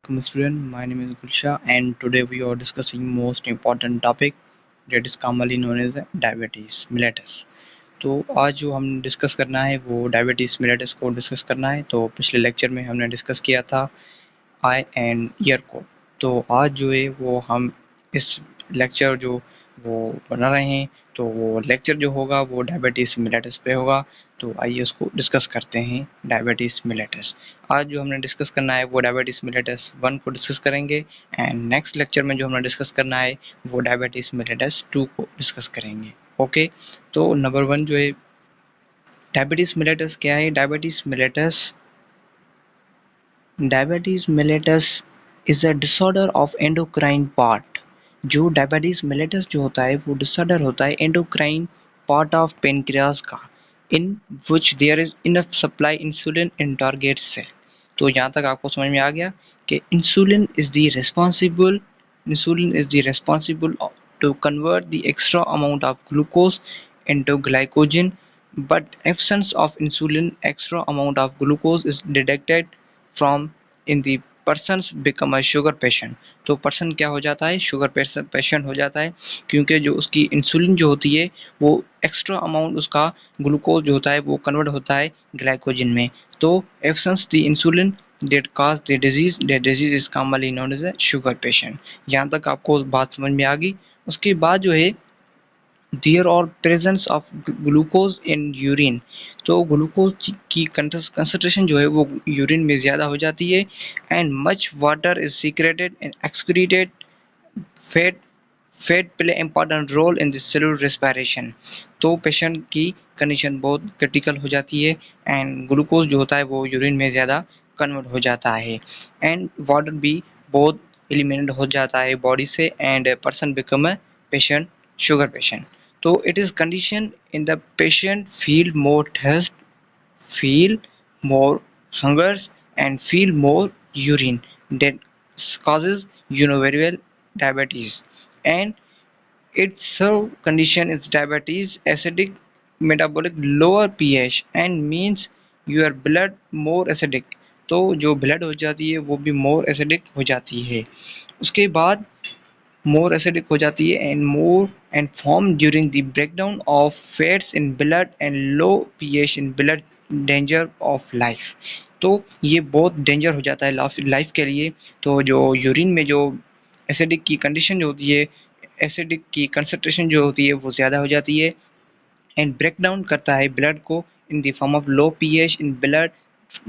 welcome student. My name is Gulsha and today we are discussing most important topic that is commonly known as diabetes mellitus. तो आज जो हम discuss करना है वो diabetes mellitus को डिस्कस करना है। तो पिछले लेक्चर में हमने डिस्कस किया था आई एंड ईयर को। तो आज जो है वो हम इस लेक्चर जो वो बना रहे हैं तो वो लेक्चर जो होगा वो डायबिटीज mellitus पे होगा। तो आइए उसको डिस्कस करते हैं। डायबिटीज mellitus आज जो हमने डिस्कस करना है वो डायबिटीज mellitus 1 को डिस्कस करेंगे एंड नेक्स्ट लेक्चर में जो हमने डिस्कस करना है वो डायबिटीज mellitus 2 को डिस्कस करेंगे। ओके, तो नंबर 1 जो है डायबिटीज mellitus क्या है। Diabetes mellitus is a disorder of endocrine part. जो डायबिटीज mellitus जो होता है वो डिसऑर्डर होता है एंडोक्राइन पार्ट ऑफ पेनक्रियाज का, in which there is enough supply insulin in target cell. तो यहाँ तक आपको समझ में आ गया कि insulin is the responsible to convert the extra amount of glucose into glycogen, but absence of insulin extra amount of glucose is detected from in the persons become a sugar patient। तो person क्या हो जाता है, sugar patient हो जाता है, क्योंकि जो उसकी इंसुलिन जो होती है वो एक्स्ट्रा अमाउंट उसका ग्लूकोज जो होता है वो कन्वर्ट होता है ग्लाइकोजन में। तो absence the insulin that cause the disease is commonly known as a sugar patient। यहाँ तक आपको बात समझ में आ गई। उसके बाद जो है देयर और presence of glucose in urine. तो ग्लूकोज की कंसंट्रेशन जो है वो यूरिन में ज़्यादा हो जाती है and much water is secreted and excreted. Fat play important role in this cellular respiration. तो पेशेंट की कंडीशन बहुत क्रिटिकल हो जाती है एंड ग्लूकोज जो होता है वो यूरिन में ज़्यादा कन्वर्ट हो जाता है एंड वाटर भी बहुत एलिमिनेट हो जाता है बॉडी से and person become a patient sugar patient। तो it is condition in the patient feel more thirst, feel more hunger and feel more urine that causes very well diabetes। And its condition is diabetes acidic metabolic lower pH and means your blood more acidic। तो जो blood हो जाती है वो भी more acidic हो जाती है। उसके बाद more acidic हो जाती है and form during the breakdown of fats in blood and low pH in blood danger of life। तो ये बहुत डेंजर हो जाता है लाइफ के लिए। तो जो यूरिन में जो एसिडिक की कंडीशन जो होती है, एसिडिक की कंसंट्रेशन जो होती है वो ज़्यादा हो जाती है एंड ब्रेक डाउन करता है ब्लड को in the form of low pH in blood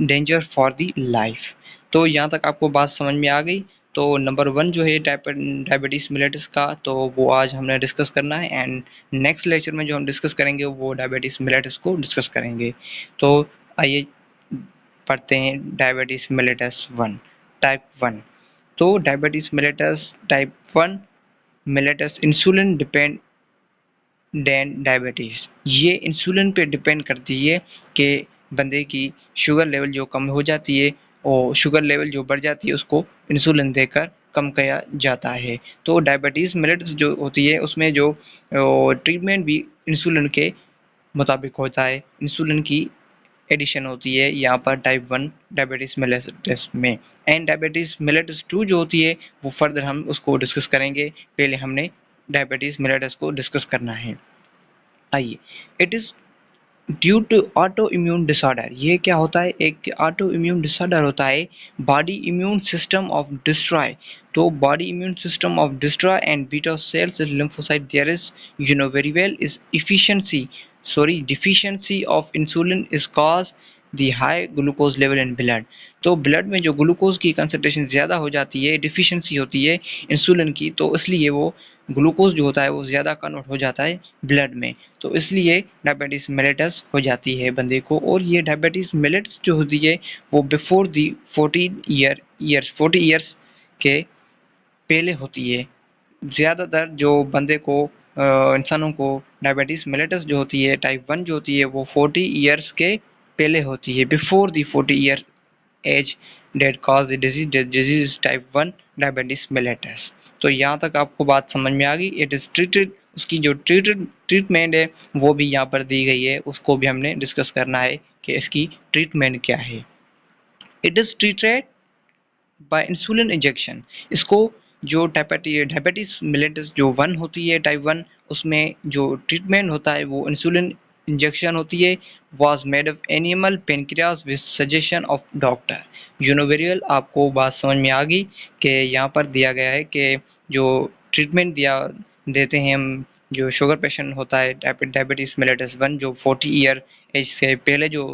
danger for the life. तो यहाँ तक आपको बात समझ में आ गई। तो नंबर 1 जो है डायबिटीज mellitus का तो वो आज हमने डिस्कस करना है एंड नेक्स्ट लेक्चर में जो हम डिस्कस करेंगे वो डायबिटीज mellitus को डिस्कस करेंगे। तो आइए पढ़ते हैं डायबिटीज mellitus 1 टाइप 1। तो diabetes mellitus type 1 mellitus insulin diabetes ये इंसुलिन पे डिपेंड करती है कि बंदे की शुगर लेवल जो कम हो जाती है और शुगर लेवल जो बढ़ जाती है उसको इंसुलिन देकर कम किया जाता है। तो डायबिटीज़ mellitus जो होती है उसमें जो ट्रीटमेंट भी इंसुलिन के मुताबिक होता है, इंसुलिन की एडिशन होती है यहाँ पर टाइप 1 डायबिटीज़ mellitus में। एंड डायबिटीज़ mellitus 2 जो होती है वो फर्दर हम उसको डिस्कस करेंगे। पहले हमने डायबिटीज़ mellitus को डिस्कस करना है। आइए, it is due to auto immune disorder. ये क्या होता है, एक ऑटो इम्यून डिसऑर्डर होता है body immune system of destroy. तो body immune system of destroy and beta cells lymphocyte there is very well is deficiency of insulin is cause the high glucose level in blood. तो blood में जो glucose की concentration ज़्यादा हो जाती है, deficiency होती है इंसुलिन की, तो इसलिए वो ग्लूकोज जो होता है वो ज़्यादा कन्वर्ट हो जाता है ब्लड में। तो इसलिए डायबिटीज़ mellitus हो जाती है बंदे को। और ये डायबिटीज़ mellitus जो होती है वो बिफोर दी 40 ईयर्स के पहले होती है। ज़्यादातर जो बंदे को इंसानों को डायबिटीज़ mellitus जो होती है टाइप 1 जो होती है वो 40 ईयर्स के पहले होती है, before the 40 year age that cause the disease type 1 diabetes mellitus। तो यहाँ तक आपको बात समझ में आ गई। इट इज़ ट्रीटेड, उसकी जो ट्रीटमेंट है वो भी यहाँ पर दी गई है, उसको भी हमने डिस्कस करना है कि इसकी ट्रीटमेंट क्या है। It is treated by insulin injection. इसको जो डायबिटीज मिलेटस जो 1 होती है टाइप 1, उसमें जो ट्रीटमेंट होता है वो इंसुलिन इंजेक्शन होती है। Was made of animal pancreas with suggestion of doctor. You know very well आपको बात समझ में आ गई कि यहाँ पर दिया गया है कि जो ट्रीटमेंट दिया देते हैं हम जो शुगर पेशेंट होता है डायबिटीज मिलेटस 1 जो 40 ईयर एज से पहले जो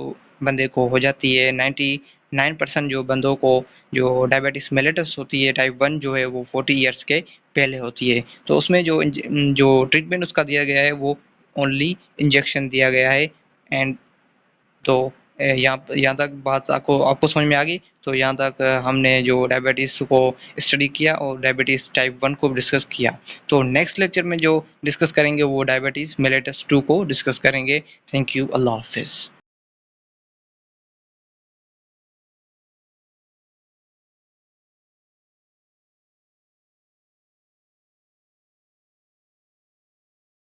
बंदे को हो जाती है। 99% जो बंदों को जो डायबिटीज मेलिटस होती है टाइप 1 जो है वो 40 इयर्स के पहले होती है। तो उसमें जो ट्रीटमेंट उसका दिया गया है वो ओनली इंजेक्शन दिया गया है। एंड तो यहाँ तक बात आपको समझ में आ गई। तो यहाँ तक हमने जो डायबिटीज़ को स्टडी किया और डायबिटीज़ टाइप 1 को डिस्कस किया। तो नेक्स्ट लेक्चर में जो डिस्कस करेंगे वो डायबिटीज़ मेलिटस 2 को डिस्कस करेंगे। Thank you. अल्लाह हाफिज़।